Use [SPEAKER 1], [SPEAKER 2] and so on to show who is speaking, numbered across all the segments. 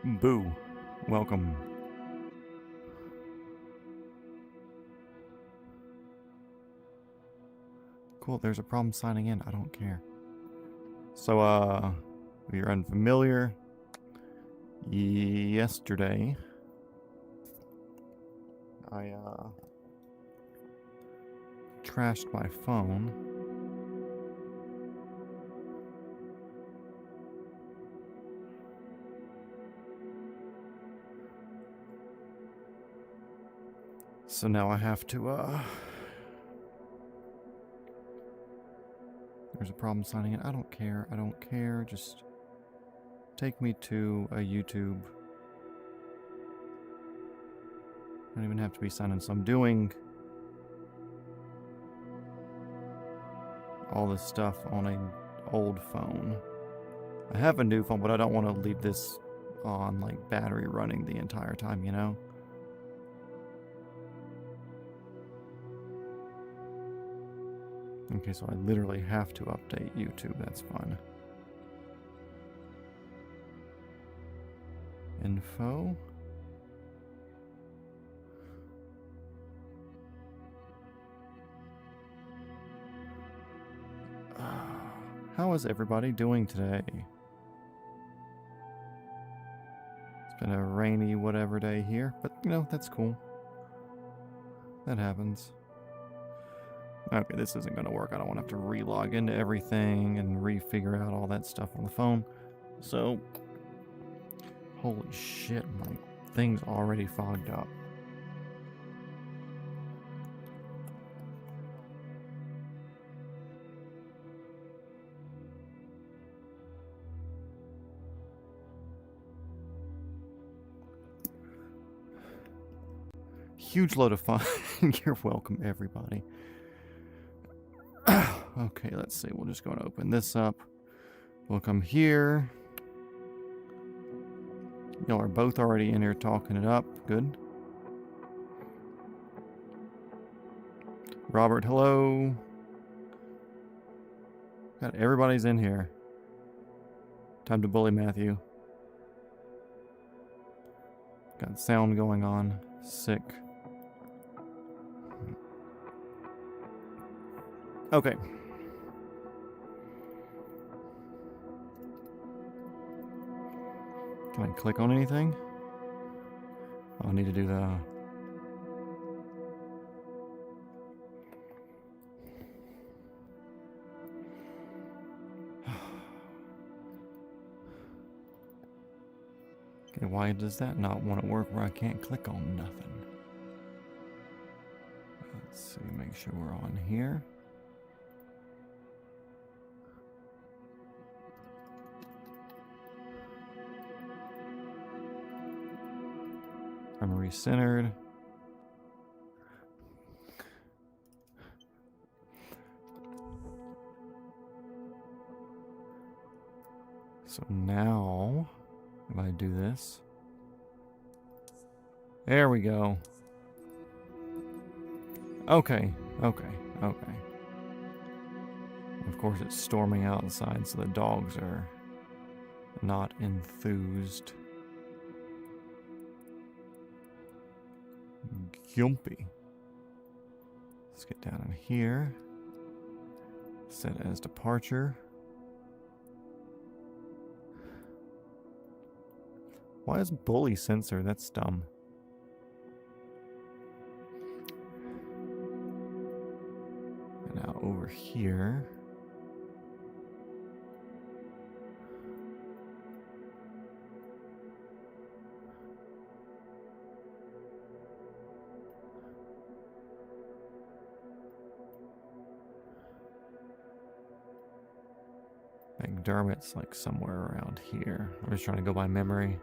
[SPEAKER 1] Boo. Welcome. Cool, there's a problem signing in. I don't care. So, if you're unfamiliar, yesterday, I, trashed my phone. So now I have to, there's a problem signing in. I don't care. I don't care. Just take me to a YouTube. I don't even have to be signed in. So I'm doing all this stuff on an old phone. I have a new phone, but I don't want to leave this on like battery running the entire time, you know? Okay, so I literally have to update YouTube. That's fun. Info. How is everybody doing today? It's been a rainy whatever day here, but you know, that's cool. That happens. Okay, this isn't going to work. I don't want to have to re-log into everything and re-figure out all that stuff on the phone. So, holy shit, my thing's already fogged up. Huge load of fun. You're welcome, everybody. Okay, let's see. We'll just go and open this up. We'll come here. Y'all are both already in here talking it up. Good. Robert, hello. God, everybody's in here. Time to bully Matthew. Got sound going on. Sick. Okay. Can I click on anything? Oh, I need to do the... Okay, why does that not want to work where I can't click on nothing? Let's see, make sure we're on here. I'm recentered. So now, if I do this, there we go. Okay. Of course, it's storming outside, so the dogs are not enthused. Gympie. Let's get down in here. Set as departure. Why is bully sensor? That's dumb. And now over here. McDermott's like somewhere around here. I'm just trying to go by memory.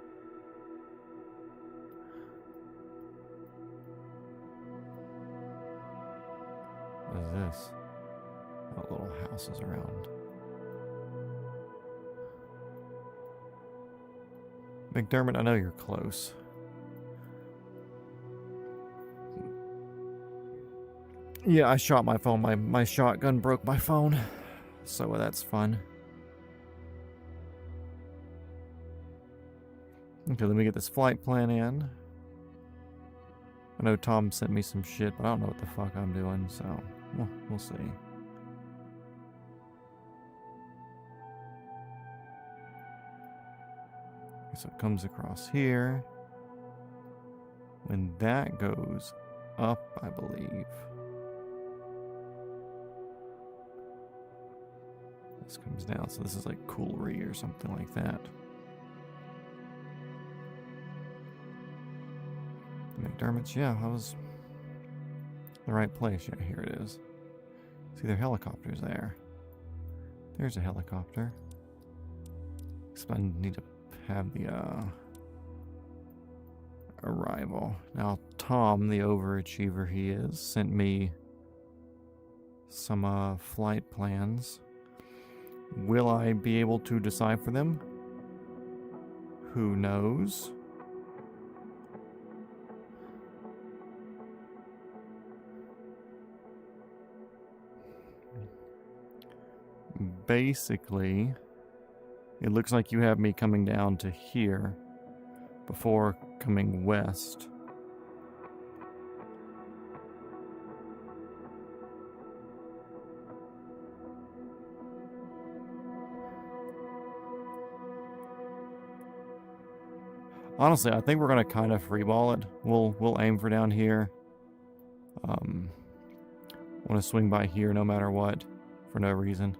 [SPEAKER 1] What is this? Oh, little houses around. McDermott, I know you're close. Yeah, I shot my phone. My shotgun broke my phone. So that's fun. Okay, let me get this flight plan in. I know Tom sent me some shit, but I don't know what the fuck I'm doing, so we'll see. So it comes across here. When that goes up, I believe. This comes down, so this is like Coolery or something like that. McDermott's, yeah, I was in the right place. Yeah, here it is. See, there are helicopters there. There's a helicopter. Except I need to have the arrival. Now, Tom, the overachiever he is, sent me some flight plans. Will I be able to decipher them? Who knows? Basically, it looks like you have me coming down to here before coming west. Honestly, I think we're gonna kind of freeball it. We'll aim for down here. Want to swing by here no matter what, for no reason.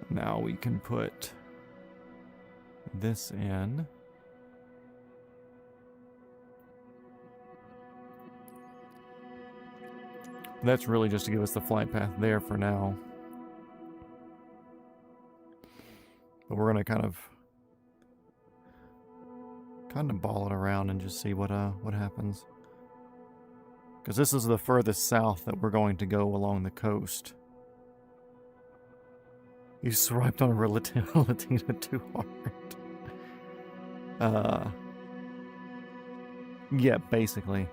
[SPEAKER 1] Now we can put this in. That's really just to give us the flight path there for now. But we're gonna kind of ball it around and just see what happens. Because this is the furthest south that we're going to go along the coast. You swiped on a Latina too hard. Yeah, basically.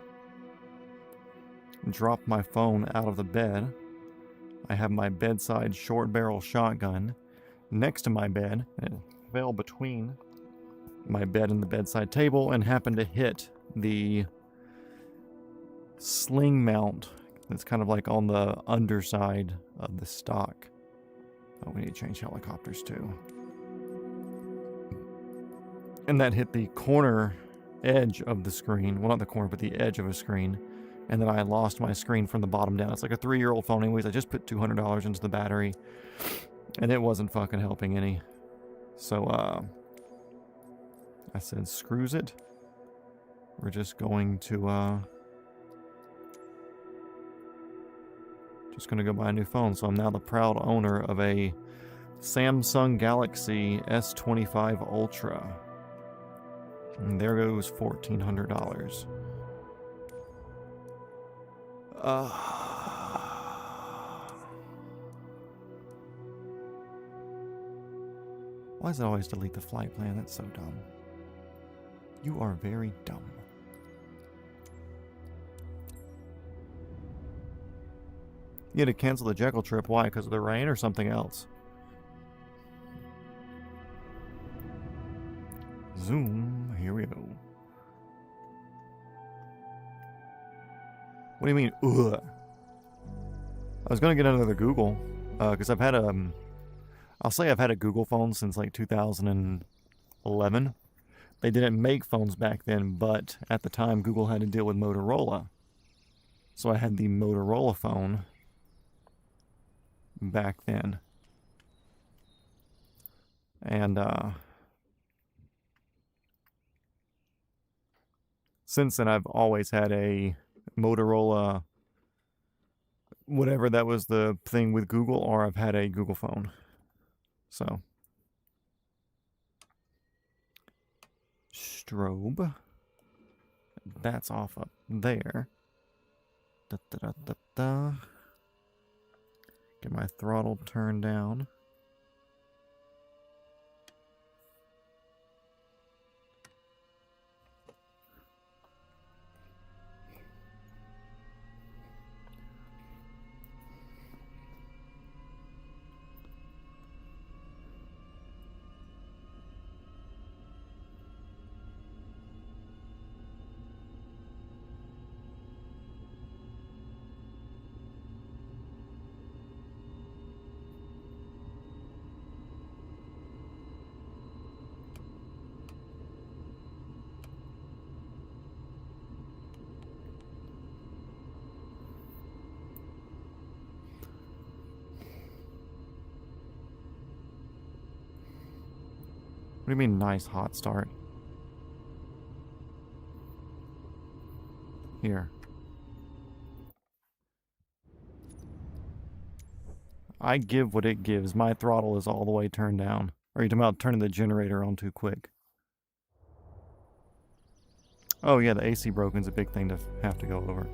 [SPEAKER 1] Dropped my phone out of the bed. I have my bedside short barrel shotgun next to my bed, and it fell between my bed and the bedside table and happened to hit the sling mount that's kind of like on the underside of the stock. Oh, we need to change helicopters too. And that hit the corner edge of the screen. Well, not the corner, but the edge of a screen. And then I lost my screen from the bottom down. It's like a 3-year-old phone anyways. I just put $200 into the battery. And it wasn't fucking helping any. So, I said, screws it. We're just going to, go buy a new phone. So I'm now the proud owner of a Samsung Galaxy S25 Ultra. And there goes $1,400. Why does it always delete the flight plan? That's so dumb. You are very dumb. You had to cancel the Jekyll trip. Why? Because of the rain or something else? Zoom. Here we go. What do you mean, ugh? I was going to get another Google. Because I've had a... I'll say I've had a Google phone since like 2011. They didn't make phones back then, but at the time Google had to deal with Motorola. So I had the Motorola phone back then. And since then I've always had a Motorola, whatever that was the thing with Google, or I've had a Google phone. So, strobe. That's off up there. Da, da, da, da, da. Get my throttle turned down. What do you mean, nice hot start? Here. I give what it gives. My throttle is all the way turned down. Are you talking about turning the generator on too quick? Oh yeah, the AC broken's a big thing to have to go over.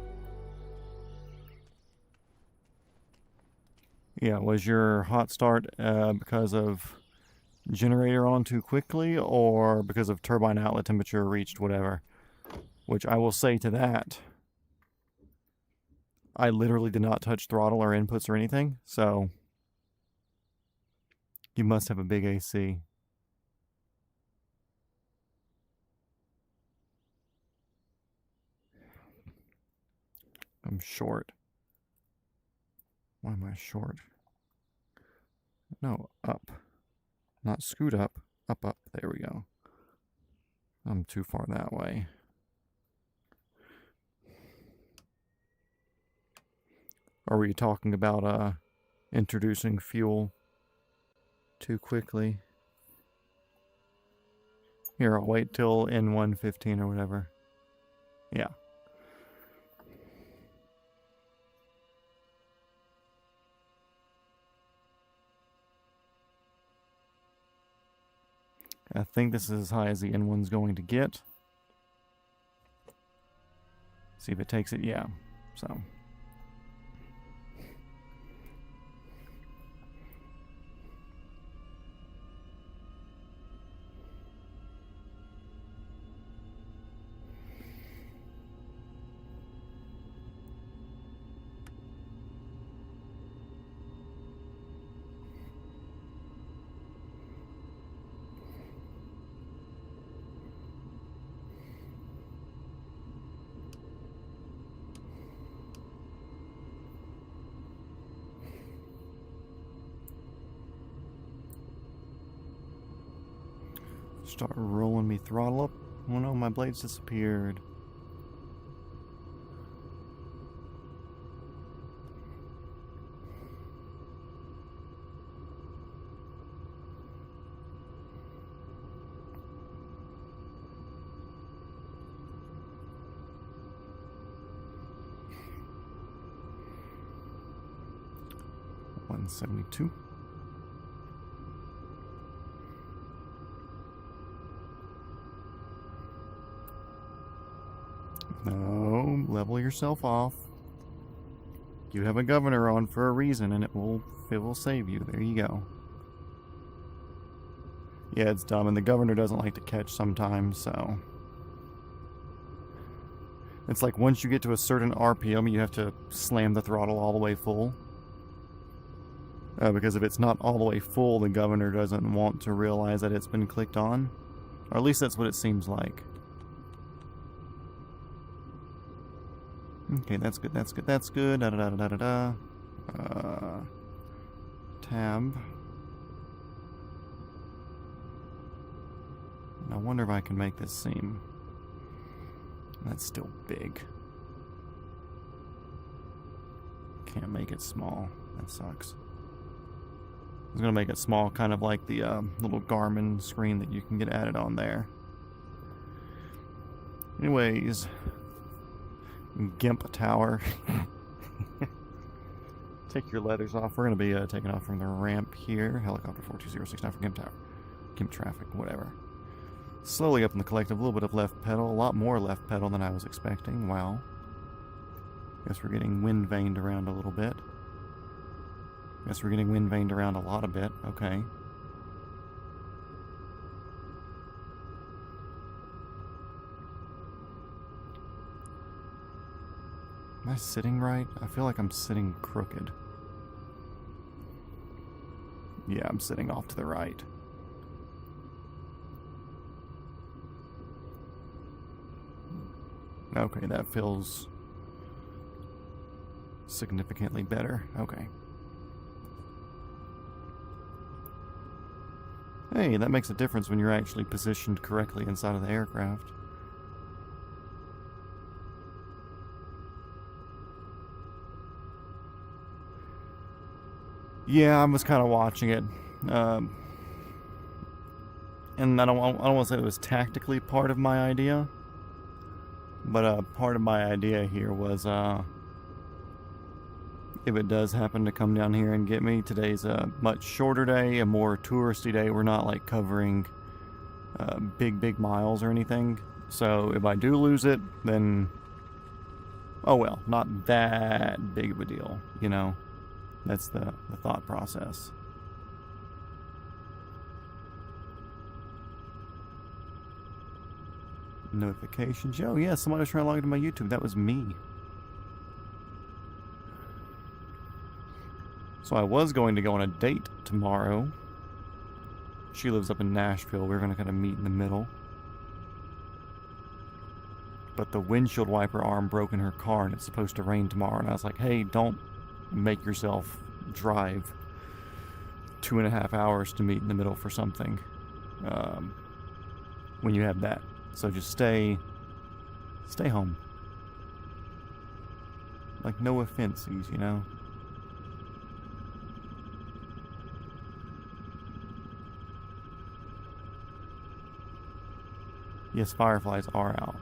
[SPEAKER 1] Yeah, was your hot start because of generator on too quickly or because of turbine outlet temperature reached whatever? Which I will say to that, I literally did not touch throttle or inputs or anything, so you must have a big AC. I'm short. Why am I short? No, up. Not scoot up. Up, up. There we go. I'm too far that way. Are we talking about introducing fuel too quickly? Here, I'll wait till N115 or whatever. Yeah. I think this is as high as the N1's going to get. See if it takes it. Yeah. So. Start rolling me throttle up. Oh no, my blades disappeared. $172. No, level yourself off. You have a governor on for a reason, and it will save you. There you go. Yeah, it's dumb, and the governor doesn't like to catch sometimes, so... It's like once you get to a certain RPM, you have to slam the throttle all the way full. Because if it's not all the way full, the governor doesn't want to realize that it's been clicked on. Or at least that's what it seems like. Okay, that's good, that's good, that's good. Da-da-da-da-da-da. Tab. I wonder if I can make this seem... That's still big. Can't make it small. That sucks. I was going to make it small, kind of like the little Garmin screen that you can get added on there. Anyways... Gympie tower. Take your leathers off. We're going to be taking off from the ramp here. Helicopter 42069 for Gympie tower. Gympie traffic, whatever. Slowly up in the collective, a little bit of left pedal. A lot more left pedal than I was expecting. Wow. Guess we're getting wind vaned around a little bit. Guess we're getting wind vaned around a lot a bit. Okay. Am I sitting right? I feel like I'm sitting crooked. Yeah, I'm sitting off to the right. Okay, that feels significantly better. Okay. Hey, that makes a difference when you're actually positioned correctly inside of the aircraft. Yeah, I was kind of watching it. and I don't want to say it was tactically part of my idea, but part of my idea here was if it does happen to come down here and get me, today's a much shorter day, a more touristy day. We're not like covering big miles or anything. So if I do lose it, then oh well, not that big of a deal, you know. That's the thought process. Notifications. Oh yeah, somebody was trying to log into my YouTube. That was me. So I was going to go on a date tomorrow. She lives up in Nashville. We're going to kind of meet in the middle. But the windshield wiper arm broke in her car and it's supposed to rain tomorrow. And I was like, hey, don't make yourself drive 2.5 hours to meet in the middle for something when you have that. So just stay home. Like, no offenses, you know? Yes, fireflies are out.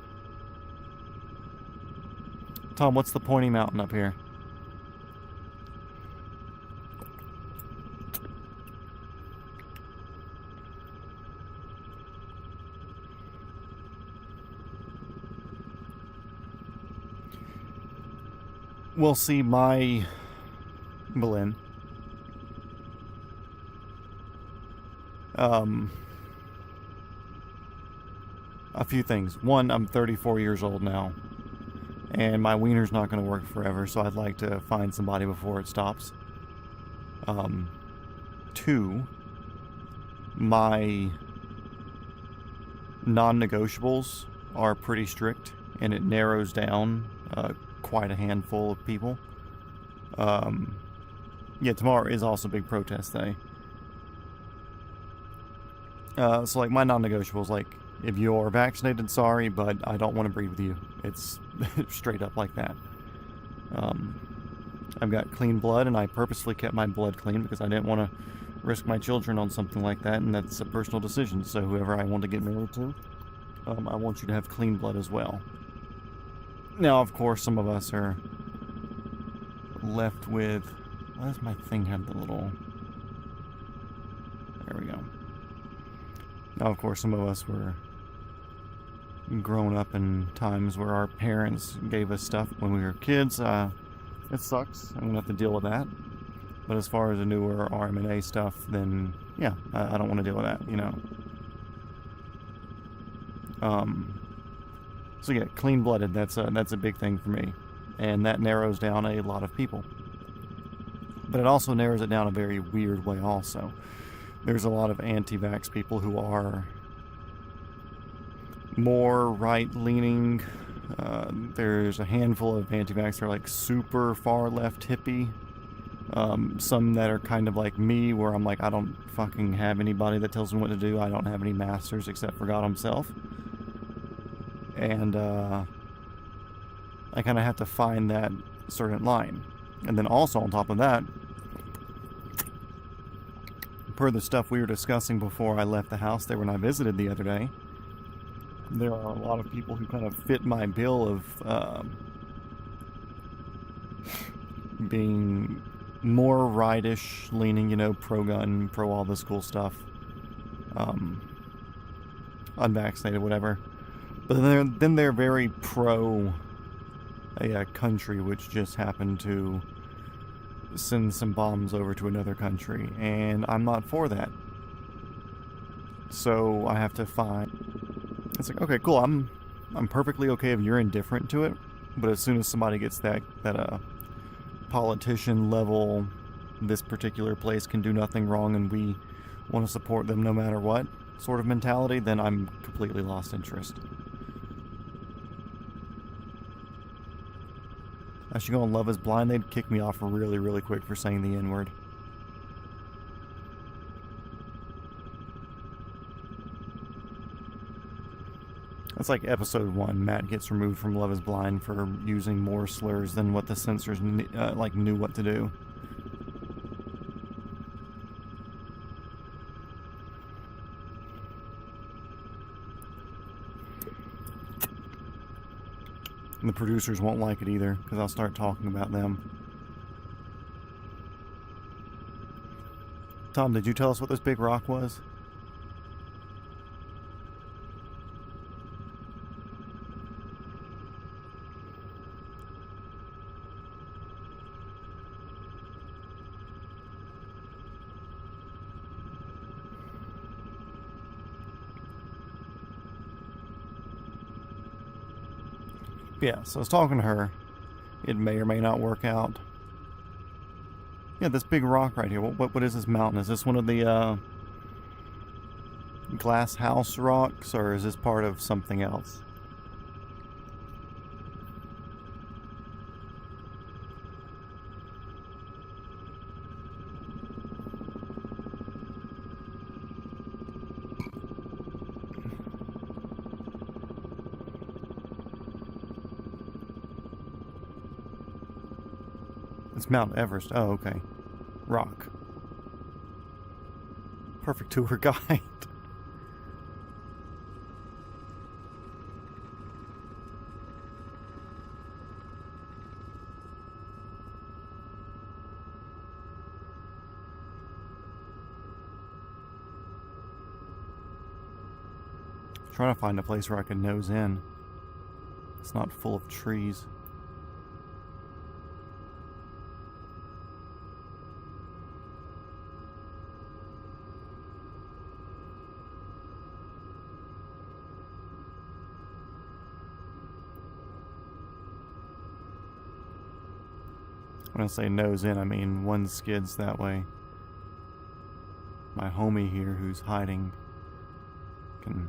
[SPEAKER 1] Tom, what's the pointy mountain up here? We'll see my Berlin. A few things. One, I'm 34 years old now, and my wiener's not going to work forever, so I'd like to find somebody before it stops. Two, my non-negotiables are pretty strict, and it narrows down quite a handful of people. Yeah, tomorrow is also a big protest day. So like my non-negotiables, like, if you're vaccinated, sorry, but I don't want to breed with you. It's straight up like that. I've got clean blood, and I purposefully kept my blood clean because I didn't want to risk my children on something like that, and that's a personal decision. So whoever I want to get married to, I want you to have clean blood as well. Now, of course, some of us are left with... Why does my thing have the little... There we go. Now, of course, some of us were grown up in times where our parents gave us stuff when we were kids. It sucks. I'm going to have to deal with that. But as far as the newer RMNA stuff, then, yeah, I don't want to deal with that, you know. So yeah, clean-blooded, that's a big thing for me. And that narrows down a lot of people. But it also narrows it down a very weird way also. There's a lot of anti-vax people who are more right-leaning. There's a handful of anti-vax that are like super far-left hippie. Some that are kind of like me, where I'm like, I don't fucking have anybody that tells me what to do. I don't have any masters except for God himself. And I kind of have to find that certain line. And then also on top of that, per the stuff we were discussing before I left the house there when I visited the other day, there are a lot of people who kind of fit my bill of being more right-ish leaning, you know, pro-gun, pro all this cool stuff, unvaccinated, whatever. But then they're very pro a country which just happened to send some bombs over to another country, and I'm not for that. So I have to find... It's like, okay, cool, I'm perfectly okay if you're indifferent to it, but as soon as somebody gets that politician level, this particular place can do nothing wrong and we want to support them no matter what sort of mentality, then I'm completely lost interest. I should go on Love is Blind. They'd kick me off really, really quick for saying the N-word. That's like episode 1. Matt gets removed from Love is Blind for using more slurs than what the censors knew what to do. And the producers won't like it either, because I'll start talking about them. Tom, did you tell us what this big rock was? Yeah, so I was talking to her. It may or may not work out. Yeah, this big rock right here. What is this mountain? Is this one of the glass house rocks, or is this part of something else? It's Mount Everest. Oh, okay. Rock. Perfect tour guide. Trying to find a place where I can nose in. It's not full of trees. When I say nose in, I mean one skids that way. My homie here who's hiding can...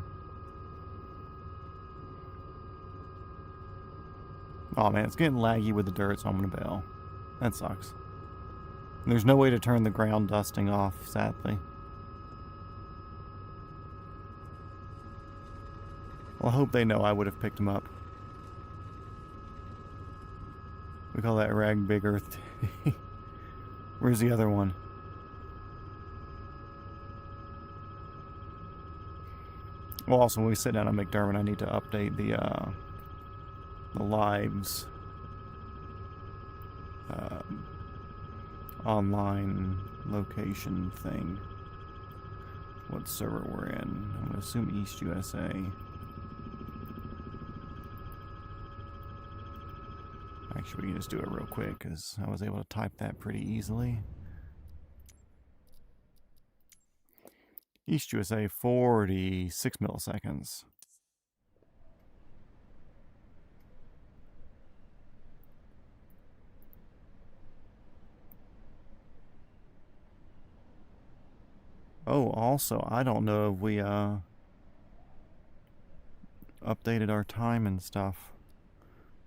[SPEAKER 1] Oh man, it's getting laggy with the dirt, so I'm gonna bail. That sucks. And there's no way to turn the ground dusting off, sadly. Well, I hope they know I would have picked him up. We call that rag Big Earth Day. Where's the other one? Well, also when we sit down on McDermott, I need to update the lives online location thing. What server we're in? I'm gonna assume East USA. Actually, we can just do it real quick because I was able to type that pretty easily. East USA, 46 milliseconds. Oh, also, I don't know if we updated our time and stuff.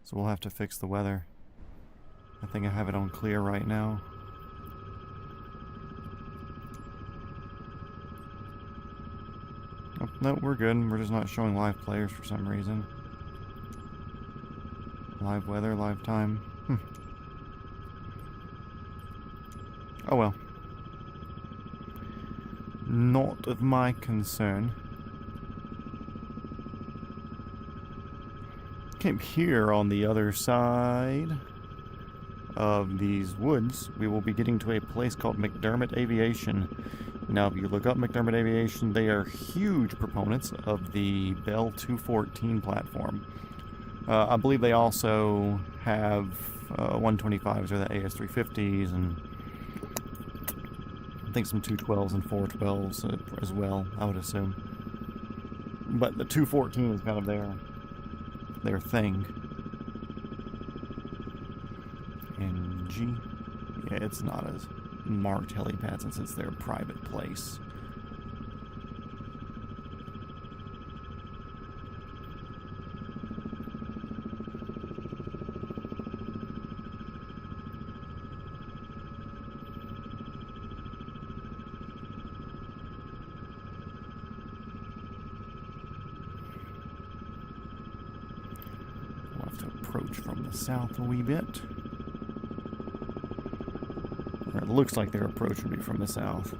[SPEAKER 1] So we'll have to fix the weather. I think I have it on clear right now. Oh, no, we're good. We're just not showing live players for some reason. Live weather, live time. Oh well. Not of my concern. Camp here on the other side of these woods, we will be getting to a place called McDermott Aviation. Now, if you look up McDermott Aviation, they are huge proponents of the Bell 214 platform. I believe they also have 125s or the AS350s, and I think some 212s and 412s as well, I would assume. But the 214 is kind of their thing. And G, yeah, it's not as marked helipad since it's their private place. We'll have to approach from the south a wee bit. Or it looks like their approach would be from the south.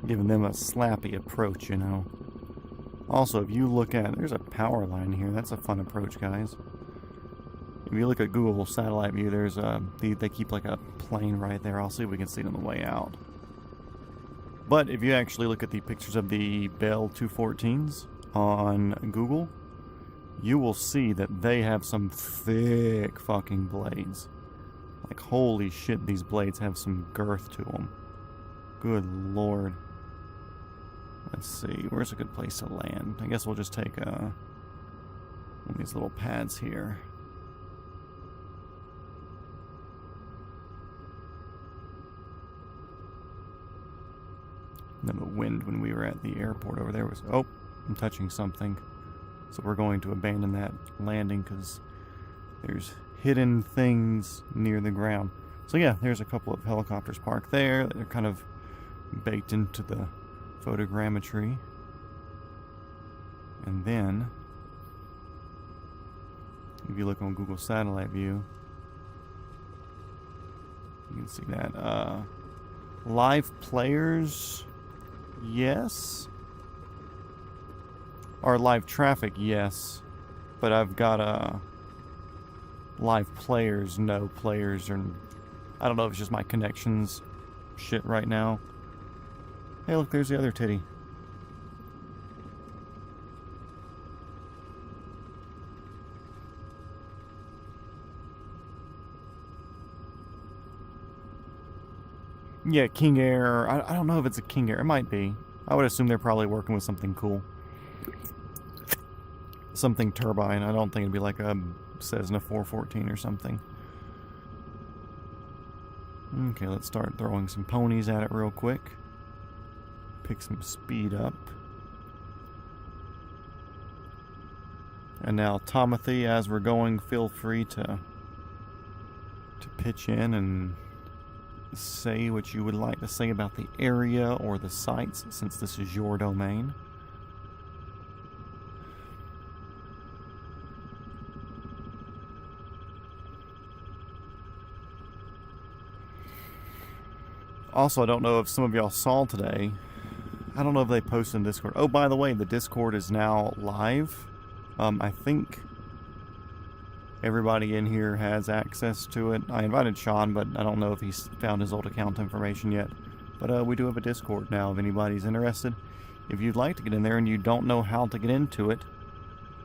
[SPEAKER 1] Giving them a slappy approach, you know. Also, if you look at, there's a power line here. That's a fun approach, guys. If you look at Google Satellite View, there's they keep like a plane right there. I'll see if we can see it on the way out. But if you actually look at the pictures of the Bell 214s on Google, you will see that they have some thick fucking blades. Like, holy shit, these blades have some girth to them. Good lord. Let's see, where's a good place to land? I guess we'll just take one of these little pads here. And then the wind when we were at the airport over there was... Oh, I'm touching something. So we're going to abandon that landing because there's hidden things near the ground. So yeah, there's a couple of helicopters parked there. They're kind of baked into the photogrammetry. And then, if you look on Google Satellite View, you can see that. Live players, yes. Or live traffic, yes. But I've got live players, no players, or I don't know if it's just my connections shit right now. Hey, look, there's the other titty. Yeah, King Air. I don't know if it's a King Air. It might be. I would assume they're probably working with something cool. Something turbine. I don't think it'd be like a Cessna 414 or something. Okay, let's start throwing some ponies at it real quick. Pick some speed up. And now, Timothy, as we're going, feel free to pitch in and say what you would like to say about the area or the sites, since this is your domain. Also, I don't know if some of y'all saw today, I don't know if they posted in Discord. Oh, by the way, the Discord is now live. I think everybody in here has access to it. I invited Sean, but I don't know if he's found his old account information yet. But we do have a Discord now if anybody's interested. If you'd like to get in there and you don't know how to get into it,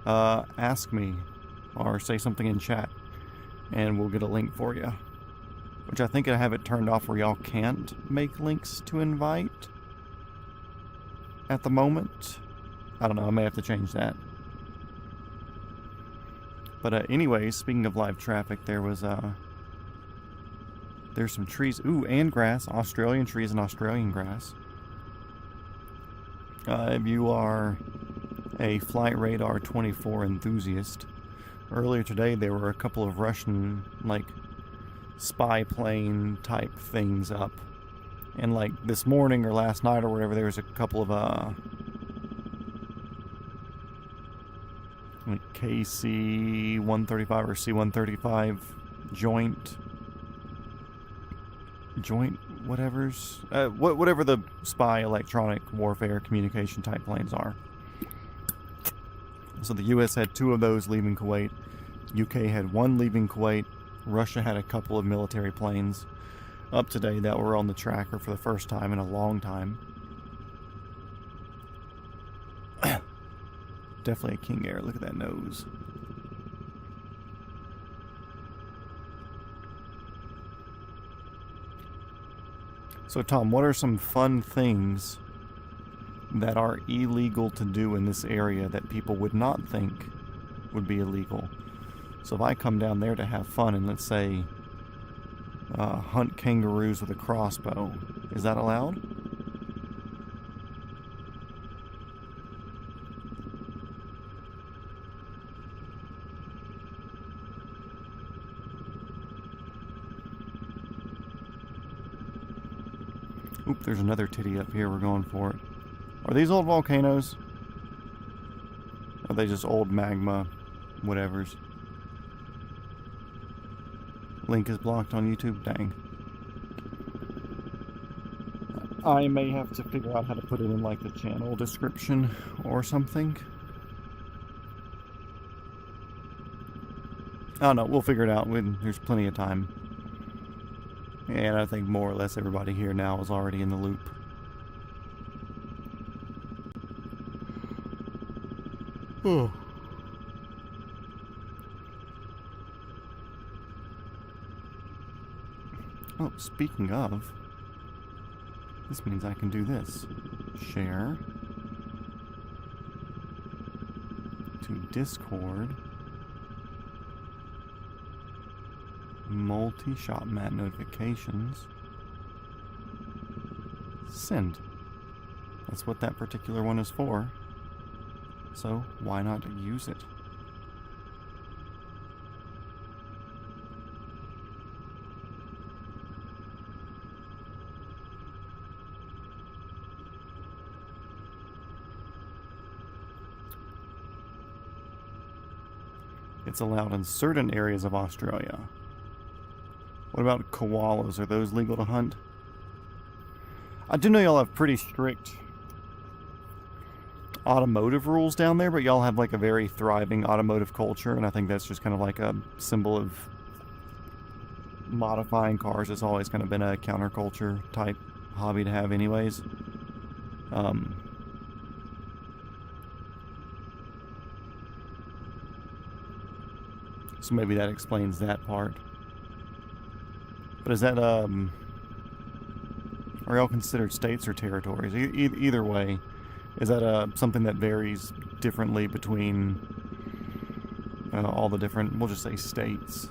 [SPEAKER 1] ask me or say something in chat and we'll get a link for you. Which I think I have it turned off where y'all can't make links to invite at the moment. I don't know, I may have to change that. But anyways, speaking of live traffic, there was there's some trees, ooh, and grass, Australian trees and Australian grass. If you are a Flight Radar 24 enthusiast, earlier today there were a couple of Russian, like, spy plane type things up. And like this morning or last night or whatever, there was a couple of like KC-135 or C-135 joint whatever's whatever the spy electronic warfare communication type planes are. So the US had 2 of those leaving Kuwait, UK had 1 leaving Kuwait, Russia had a couple of military planes up today that were on the tracker for the first time in a long time. Definitely a King Air. Look at that nose. So Tom, what are some fun things that are illegal to do in this area that people would not think would be illegal? So if I come down there to have fun and let's say hunt kangaroos with a crossbow, is that allowed? Oop, there's another titty up here. We're going for it. Are these old volcanoes? Are they just old magma whatevers? Link is blocked on YouTube. Dang. I may have to figure out how to put it in like the channel description or something. I don't know, we'll figure it out when there's plenty of time. And I think more or less everybody here now is already in the loop. Oh. Oh, speaking of, this means I can do this. Share to Discord. Multi-shop mat notifications. Send. That's what that particular one is for. So why not use it? It's allowed in certain areas of Australia. What about koalas? Are those legal to hunt? I do know y'all have pretty strict automotive rules down there, but y'all have like a very thriving automotive culture, and I think that's just kind of like a symbol of modifying cars. It's always kind of been a counterculture type hobby to have anyways. So maybe that explains that part. But is that, are y'all considered states or territories? Either way, is that something that varies differently between all the different, we'll just say states?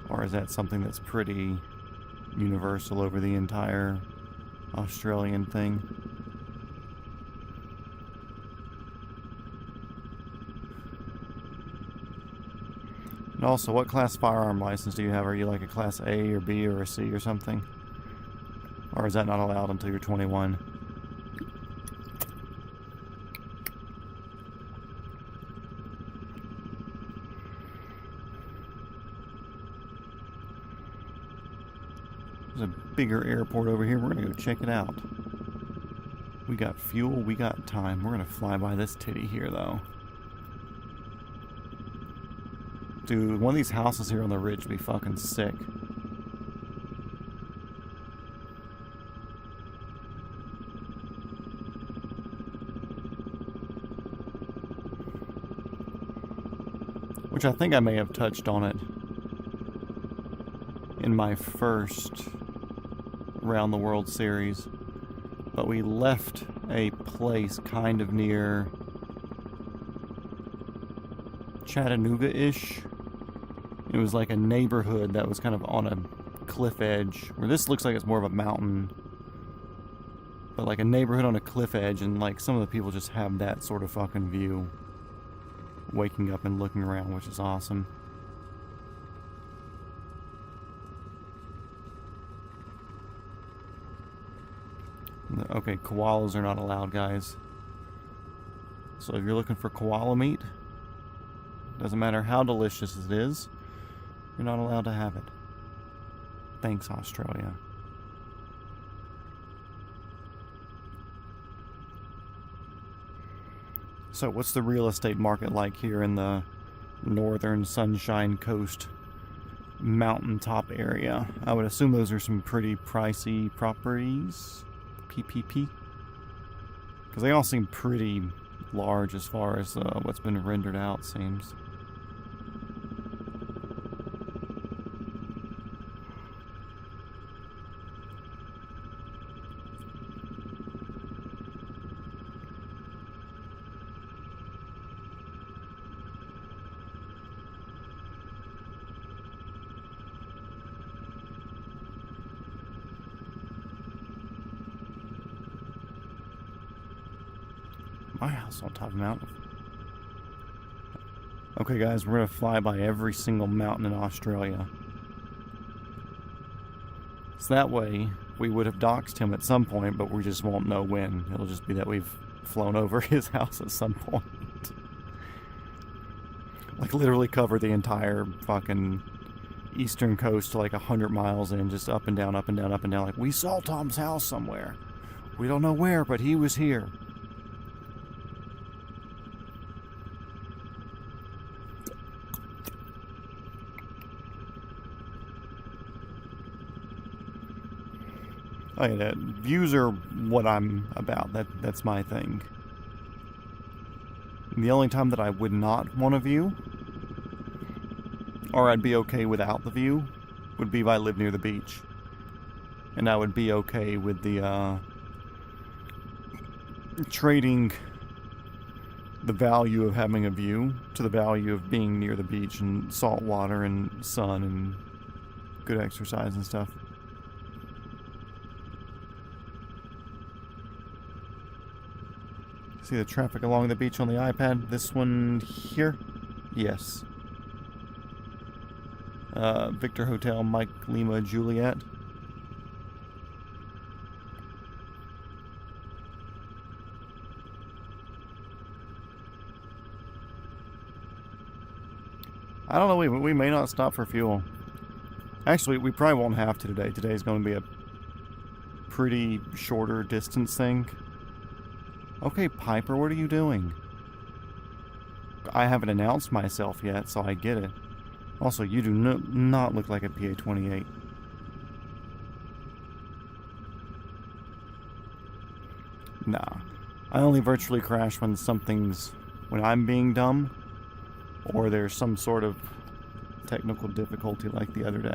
[SPEAKER 1] Or is that something that's pretty universal over the entire Australian thing? And also, what class firearm license do you have? Are you like a class A or B or a C or something? Or is that not allowed until you're 21? There's a bigger airport over here. We're gonna go check it out. We got fuel, we got time. We're gonna fly by this titty here though. Dude, one of these houses here on the ridge would be fucking sick. Which I think I may have touched on it in my first Around the World series. But we left a place kind of near Chattanooga-ish. It was like a neighborhood that was kind of on a cliff edge, where this looks like it's more of a mountain, but like a neighborhood on a cliff edge, and like some of the people just have that sort of fucking view, waking up and looking around, which is awesome. Okay, koalas are not allowed, guys. So if you're looking for koala meat, doesn't matter how delicious it is, you're not allowed to have it. Thanks, Australia. So what's the real estate market like here in the northern Sunshine Coast mountaintop area? I would assume those are some pretty pricey properties. PPP. Because they all seem pretty large as far as what's been rendered out seems. My house on top of a mountain. Okay guys, we're going to fly by every single mountain in Australia. So that way, we would have doxed him at some point, but we just won't know when. It'll just be that we've flown over his house at some point. Like literally cover the entire fucking eastern coast to like 100 miles in, just up and down, up and down, up and down. Like, we saw Tom's house somewhere. We don't know where, but he was here. Oh yeah, views are what I'm about. That's my thing. And the only time that I would not want a view, or I'd be okay without the view, would be if I live near the beach. And I would be okay with the, trading the value of having a view to the value of being near the beach and salt water and sun and good exercise and stuff. See the traffic along the beach on the iPad? This one here? Yes. Victor Hotel, Mike Lima, Juliet. I don't know, we may not stop for fuel. Actually, we probably won't have to today. Today's going to be a pretty shorter distance thing. Okay, Piper, what are you doing? I haven't announced myself yet, so I get it. Also, you do not look like a PA-28. Nah. I only virtually crash when when I'm being dumb, or there's some sort of technical difficulty like the other day.